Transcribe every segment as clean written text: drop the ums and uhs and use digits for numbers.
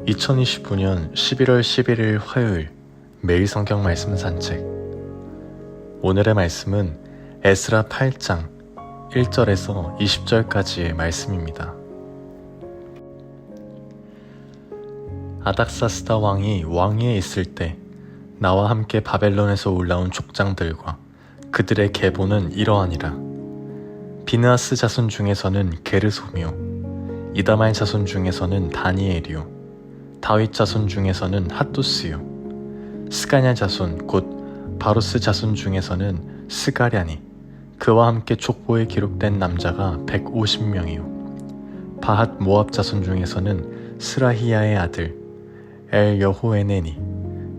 2029년 11월 11일 화요일 매일 성경 말씀 산책. 오늘의 말씀은 에스라 8장 1절에서 20절까지의 말씀입니다. 아닥사스다 왕이 왕위에 있을 때 나와 함께 바벨론에서 올라온 족장들과 그들의 계보는 이러하니라. 비느하스 자손 중에서는 게르솜이요, 이다말 자손 중에서는 다니엘이요, 다윗 자손 중에서는 핫두스요, 스가냐 자손 곧 바로스 자손 중에서는 스가랴니, 그와 함께 족보에 기록된 남자가 150명이요, 바핫 모압 자손 중에서는 스라히야의 아들 엘 여호에네니,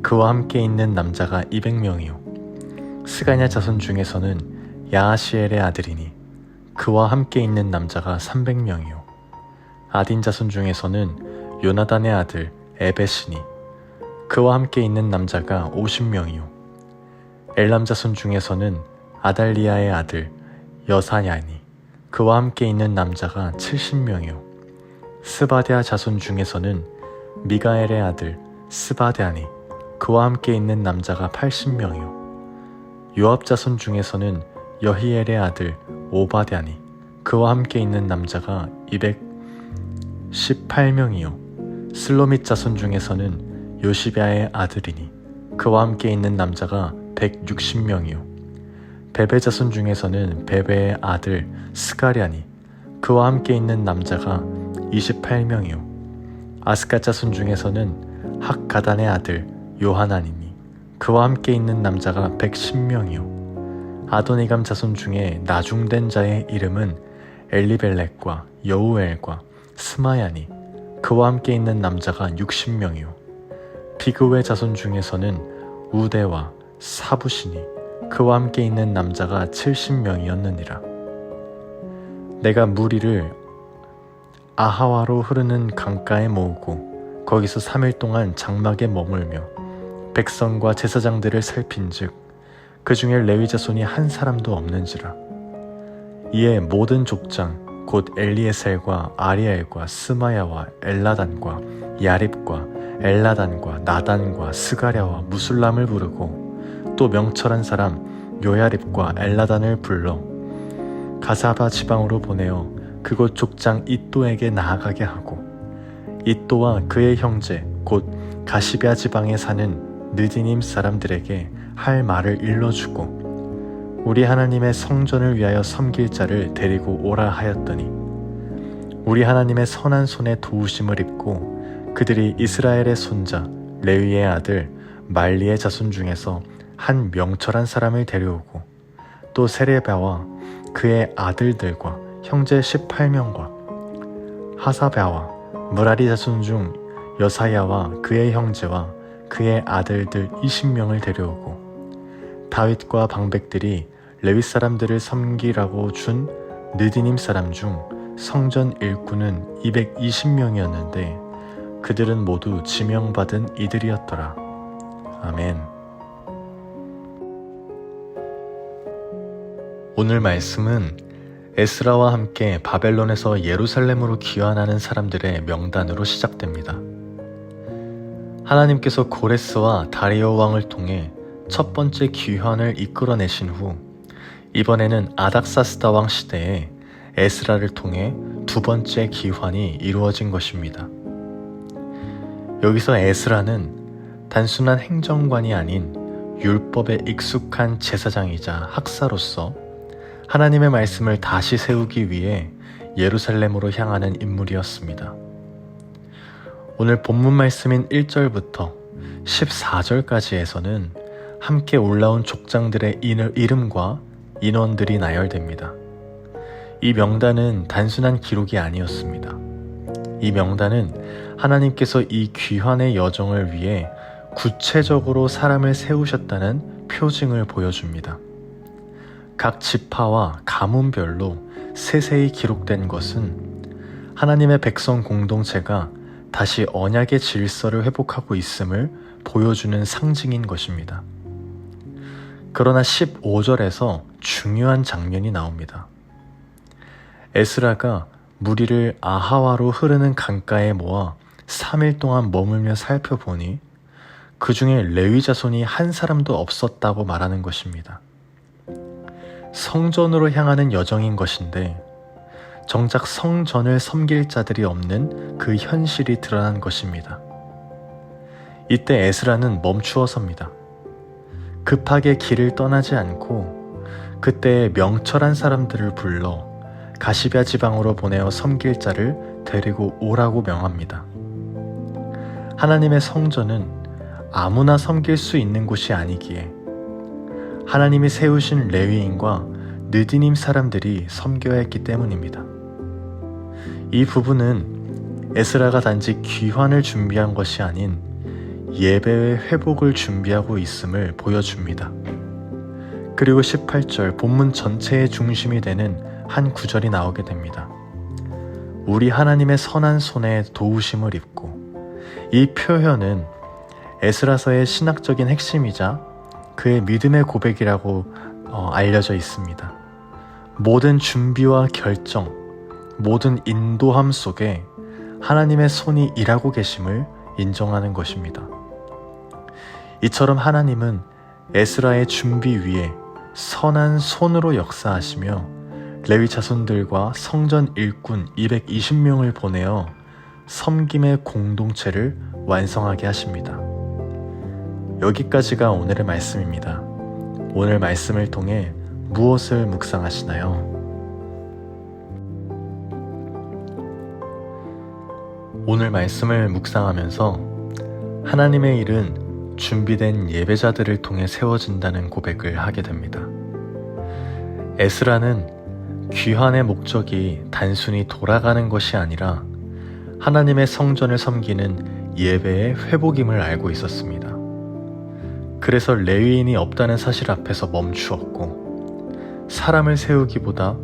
그와 함께 있는 남자가 200명이요, 스가냐 자손 중에서는 야하시엘의 아들이니 그와 함께 있는 남자가 300명이요, 아딘 자손 중에서는 요나단의 아들 에베시니, 그와 함께 있는 남자가 50명이요, 엘람 자손 중에서는 아달리아의 아들 여사냐니, 그와 함께 있는 남자가 70명이요, 스바데아 자손 중에서는 미가엘의 아들 스바데아니, 그와 함께 있는 남자가 80명이요, 요압 자손 중에서는 여히엘의 아들 오바댜니, 그와 함께 있는 남자가 218명이요, 슬로밋 자손 중에서는 요시베아의 아들이니 그와 함께 있는 남자가 160명이요, 베베 자손 중에서는 베베의 아들 스가랴니, 그와 함께 있는 남자가 28명이요, 아스가 자손 중에서는 학가단의 아들 요하나니니 그와 함께 있는 남자가 110명이요, 아도니감 자손 중에 나중된 자의 이름은 엘리벨렉과 여우엘과 스마야니, 그와 함께 있는 남자가 60명이요, 비그웨 자손 중에서는 우데와 사부시니, 그와 함께 있는 남자가 70명이었느니라. 내가 무리를 아하와로 흐르는 강가에 모으고 거기서 3일 동안 장막에 머물며 백성과 제사장들을 살핀즉 그 중에 레위 자손이 한 사람도 없는지라. 이에 모든 족장 곧 엘리에셀과 아리엘과 스마야와 엘라단과 야립과 엘라단과 나단과 스가랴와 무술람을 부르고 또 명철한 사람 요야립과 엘라단을 불러 가사바 지방으로 보내어 그곳 족장 이또에게 나아가게 하고, 이또와 그의 형제 곧 가시베아 지방에 사는 느디님 사람들에게 할 말을 일러주고 우리 하나님의 성전을 위하여 섬길 자를 데리고 오라 하였더니, 우리 하나님의 선한 손에 도우심을 입고 그들이 이스라엘의 손자 레위의 아들 말리의 자손 중에서 한 명철한 사람을 데려오고 또 세레바와 그의 아들들과 형제 18명과 하사바와 무라리 자손 중 여사야와 그의 형제와 그의 아들들 20명을 데려오고 다윗과 방백들이 레위 사람들을 섬기라고 준 느디님 사람 중 성전 일꾼은 220명이었는데 그들은 모두 지명받은 이들이었더라. 아멘. 오늘 말씀은 에스라와 함께 바벨론에서 예루살렘으로 귀환하는 사람들의 명단으로 시작됩니다. 하나님께서 고레스와 다리오 왕을 통해 첫 번째 귀환을 이끌어내신 후 이번에는 아닥사스다 왕 시대에 에스라를 통해 두 번째 귀환이 이루어진 것입니다. 여기서 에스라는 단순한 행정관이 아닌 율법에 익숙한 제사장이자 학사로서 하나님의 말씀을 다시 세우기 위해 예루살렘으로 향하는 인물이었습니다. 오늘 본문 말씀인 1절부터 14절까지에서는 함께 올라온 족장들의 이름과 인원들이 나열됩니다. 이 명단은 단순한 기록이 아니었습니다. 이 명단은 하나님께서 이 귀환의 여정을 위해 구체적으로 사람을 세우셨다는 표징을 보여줍니다. 각 지파와 가문별로 세세히 기록된 것은 하나님의 백성 공동체가 다시 언약의 질서를 회복하고 있음을 보여주는 상징인 것입니다. 그러나 15절에서 중요한 장면이 나옵니다. 에스라가 무리를 아하와로 흐르는 강가에 모아 3일 동안 머물며 살펴보니 그 중에 레위 자손이 한 사람도 없었다고 말하는 것입니다. 성전으로 향하는 여정인 것인데 정작 성전을 섬길 자들이 없는 그 현실이 드러난 것입니다. 이때 에스라는 멈추어 섭니다. 급하게 길을 떠나지 않고 그때 명철한 사람들을 불러 가시럇 지방으로 보내어 섬길 자를 데리고 오라고 명합니다. 하나님의 성전은 아무나 섬길 수 있는 곳이 아니기에 하나님이 세우신 레위인과 느디님 사람들이 섬겨야 했기 때문입니다. 이 부분은 에스라가 단지 귀환을 준비한 것이 아닌 예배의 회복을 준비하고 있음을 보여줍니다. 그리고 18절 본문 전체의 중심이 되는 한 구절이 나오게 됩니다. 우리 하나님의 선한 손에 도우심을 입고, 이 표현은 에스라서의 신학적인 핵심이자 그의 믿음의 고백이라고 알려져 있습니다. 모든 준비와 결정, 모든 인도함 속에 하나님의 손이 일하고 계심을 인정하는 것입니다. 이처럼 하나님은 에스라의 준비 위에 선한 손으로 역사하시며 레위 자손들과 성전 일꾼 220명을 보내어 섬김의 공동체를 완성하게 하십니다. 여기까지가 오늘의 말씀입니다. 오늘 말씀을 통해 무엇을 묵상하시나요? 오늘 말씀을 묵상하면서 하나님의 일은 준비된 예배자들을 통해 세워진다는 고백을 하게 됩니다. 에스라는 귀환의 목적이 단순히 돌아가는 것이 아니라 하나님의 성전을 섬기는 예배의 회복임을 알고 있었습니다. 그래서 레위인이 없다는 사실 앞에서 멈추었고 사람을 세우기보다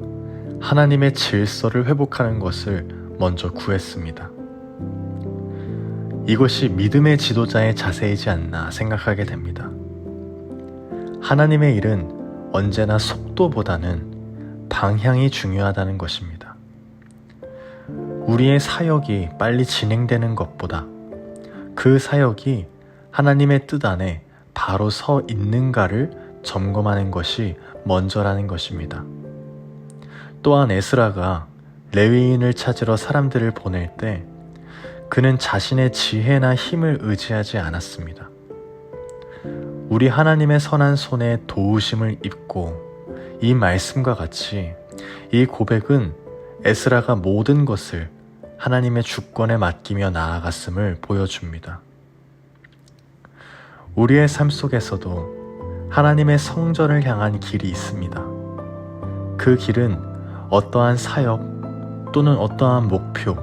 하나님의 질서를 회복하는 것을 먼저 구했습니다. 이것이 믿음의 지도자의 자세이지 않나 생각하게 됩니다. 하나님의 일은 언제나 속도보다는 방향이 중요하다는 것입니다. 우리의 사역이 빨리 진행되는 것보다 그 사역이 하나님의 뜻 안에 바로 서 있는가를 점검하는 것이 먼저라는 것입니다. 또한 에스라가 레위인을 찾으러 사람들을 보낼 때 그는 자신의 지혜나 힘을 의지하지 않았습니다. 우리 하나님의 선한 손에 도우심을 입고 이 말씀과 같이 이 고백은 에스라가 모든 것을 하나님의 주권에 맡기며 나아갔음을 보여줍니다. 우리의 삶 속에서도 하나님의 성전을 향한 길이 있습니다. 그 길은 어떠한 사역 또는 어떠한 목표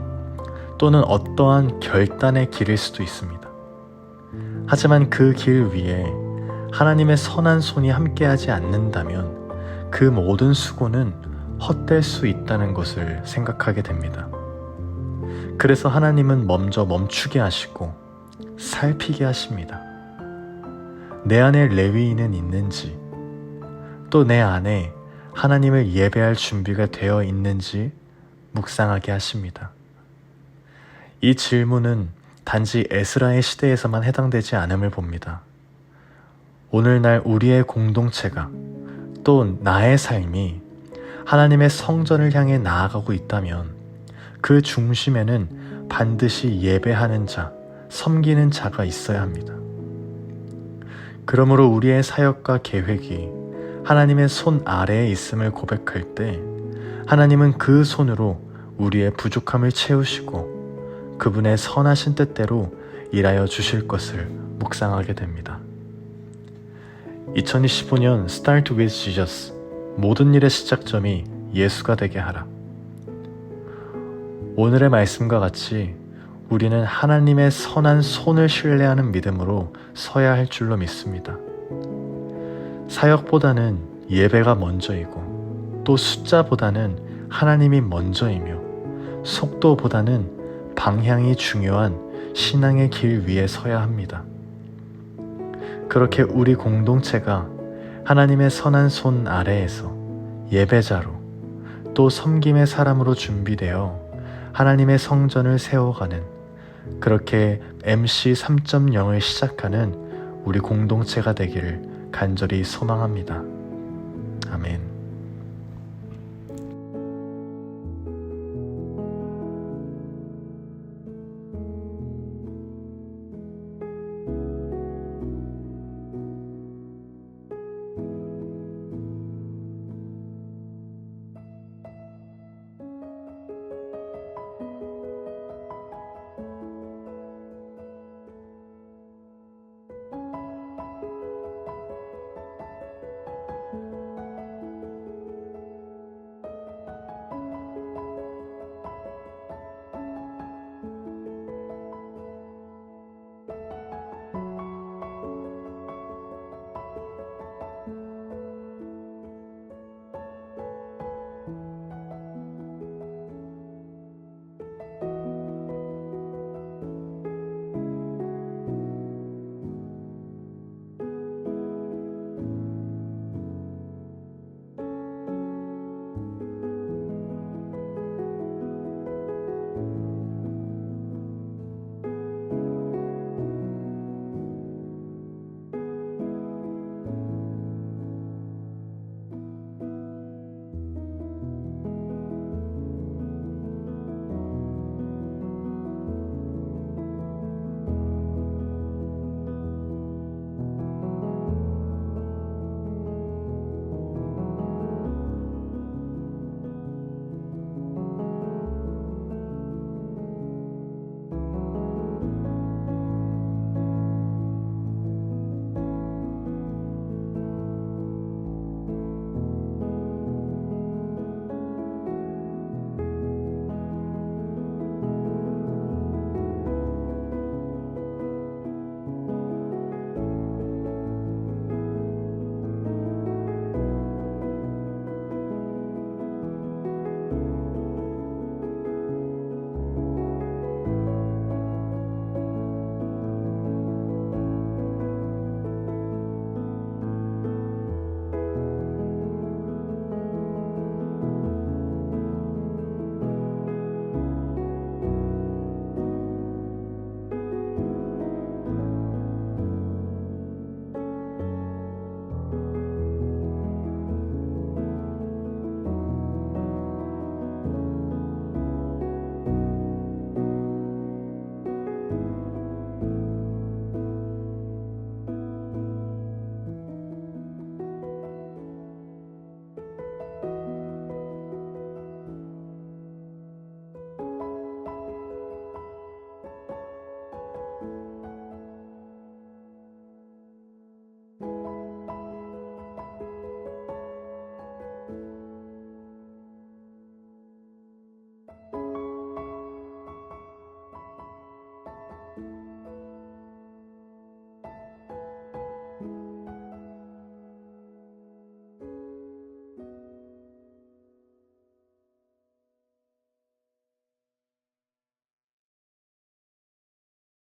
또는 어떠한 결단의 길일 수도 있습니다. 하지만 그 길 위에 하나님의 선한 손이 함께하지 않는다면 그 모든 수고는 헛될 수 있다는 것을 생각하게 됩니다. 그래서 하나님은 먼저 멈추게 하시고 살피게 하십니다. 내 안에 레위인은 있는지, 또 내 안에 하나님을 예배할 준비가 되어 있는지 묵상하게 하십니다. 이 질문은 단지 에스라의 시대에서만 해당되지 않음을 봅니다. 오늘날 우리의 공동체가 또 나의 삶이 하나님의 성전을 향해 나아가고 있다면 그 중심에는 반드시 예배하는 자, 섬기는 자가 있어야 합니다. 그러므로 우리의 사역과 계획이 하나님의 손 아래에 있음을 고백할 때 하나님은 그 손으로 우리의 부족함을 채우시고 그분의 선하신 뜻대로 일하여 주실 것을 묵상하게 됩니다. 2025년 Start with Jesus, 모든 일의 시작점이 예수가 되게 하라. 오늘의 말씀과 같이 우리는 하나님의 선한 손을 신뢰하는 믿음으로 서야 할 줄로 믿습니다. 사역보다는 예배가 먼저이고 또 숫자보다는 하나님이 먼저이며 속도보다는 방향이 중요한 신앙의 길 위에 서야 합니다. 그렇게 우리 공동체가 하나님의 선한 손 아래에서 예배자로 또 섬김의 사람으로 준비되어 하나님의 성전을 세워가는 그렇게 MC 3.0을 시작하는 우리 공동체가 되기를 간절히 소망합니다. 아멘.